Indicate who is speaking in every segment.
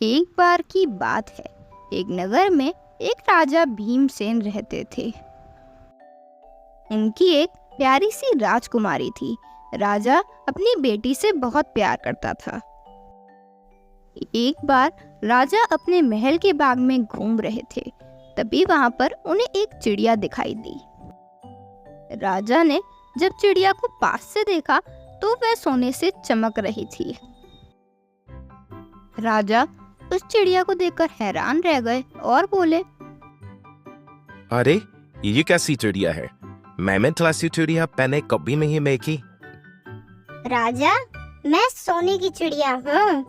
Speaker 1: एक बार की बात है। एक नगर में एक राजा भीमसेन रहते थे। उनकी एक प्यारी सी राजकुमारी थी। राजा अपनी बेटी से बहुत प्यार करता था। एक बार राजा अपने महल के बाग में घूम रहे थे, तभी वहां पर उन्हें एक चिड़िया दिखाई दी। राजा ने जब चिड़िया को पास से देखा तो वह सोने से चमक रही थी। राजा उस चिड़िया को देखकर हैरान रह गए और बोले,
Speaker 2: अरे ये कैसी चिड़िया है? मैंने तो ऐसी चिड़िया पहले कभी नहीं देखी।
Speaker 3: राजा, मैं सोने की चिड़िया हूँ।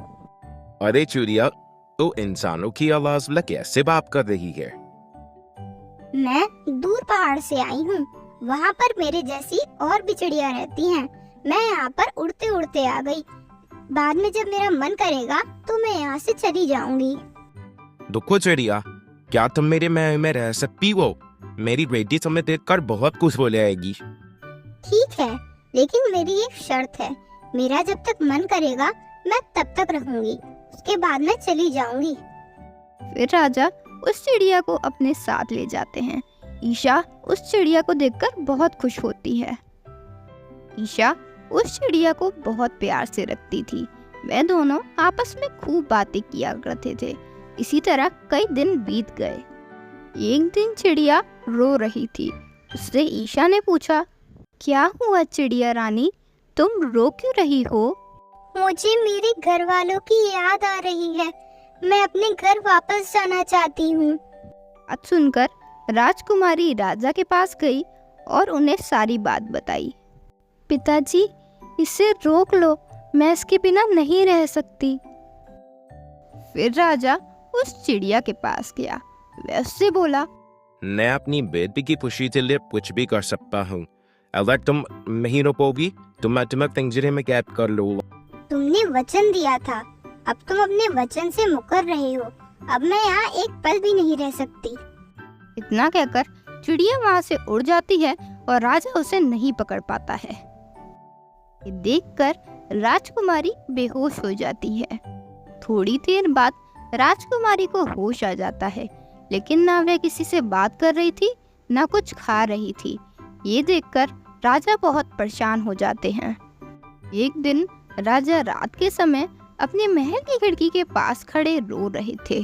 Speaker 2: अरे चिड़िया, तो इंसानों की आवाज में कैसे बात कर रही है?
Speaker 3: मैं दूर पहाड़ से आई हूँ। वहाँ पर मेरे जैसी और भी चिड़िया रहती हैं। मैं यहाँ पर उड़ते उड़ते आ गई। बाद में जब मेरा मन करेगा तो मैं यहाँ से चली जाऊंगी।
Speaker 2: दुखो चिड़िया, क्या तुम मेरे महल में रह सकती हो? मेरी बेटी तुम्हें देखकर बहुत खुश हो जाएगी।
Speaker 3: ठीक है, लेकिन मेरी एक शर्त है। मेरा जब तक मन करेगा मैं तब तक रहूंगी, उसके बाद मैं चली जाऊंगी।
Speaker 1: फिर राजा उस चिड़िया को अपने साथ ले जाते हैं। ईशा उस चिड़िया को देखकर बहुत खुश होती है। ईशा उस चिड़िया को बहुत प्यार से रखती थी। वे दोनों आपस में खूब बातें किया करते थे। इसी तरह कई दिन बीत गए। एक दिन चिड़िया रो रही थी। उससे ईशा ने पूछा, क्या हुआ चिड़िया रानी, तुम रो क्यों रही हो?
Speaker 3: मुझे मेरे घर वालों की याद आ रही है। मैं अपने घर वापस जाना चाहती हूँ।
Speaker 1: बात सुनकर राजकुमारी राजा के पास गई और उन्हें सारी बात बताई। पिताजी, इसे रोक लो, मैं इसके बिना नहीं रह सकती। फिर राजा उस चिड़िया के पास गया। वह उससे बोला,
Speaker 2: मैं अपनी बेटी की खुशी के लिए कुछ भी कर सकता हूँ। अगर तुम नहीं रोकोगी तो मैं तुम्हें पिंजरे में कैद कर लूँगा।
Speaker 3: तुमने वचन दिया था, अब तुम अपने वचन से मुकर रहे हो। अब मैं यहाँ एक पल भी नहीं रह सकती।
Speaker 1: इतना कहकर चिड़िया वहां से उड़ जाती है और राजा उसे नहीं पकड़ पाता है। ये देखकर राजकुमारी बेहोश हो जाती है। थोड़ी देर बाद राजकुमारी को होश आ जाता है, लेकिन ना वह किसी से बात कर रही थी, ना कुछ खा रही थी। ये देखकर राजा बहुत परेशान हो जाते हैं। एक दिन राजा रात के समय अपने महल की खिड़की के पास खड़े रो रहे थे।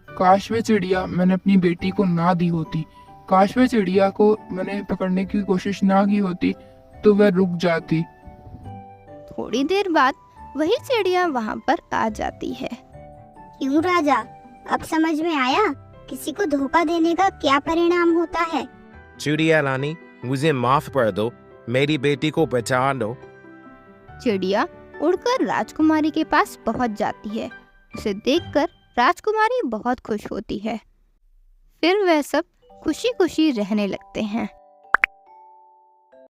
Speaker 4: काश वे चिड़िया मैंने अपनी बेटी को ना दी होती। काश वे चिड़िया को मैंने पकड़ने की कोशिश ना की होती तो वह रुक जाती।
Speaker 1: थोड़ी देर बाद वही चिड़िया वहां पर आ जाती है।
Speaker 3: क्यों राजा, अब समझ में आया किसी को धोखा देने का क्या परिणाम होता है?
Speaker 2: चिड़िया रानी, मुझे माफ कर दो, मेरी बेटी को बचा लो।
Speaker 1: चिड़िया उड़कर राजकुमारी के पास पहुंच जाती है। उसे देखकर राजकुमारी बहुत खुश होती है। फिर वह सब खुशी खुशी रहने लगते हैं।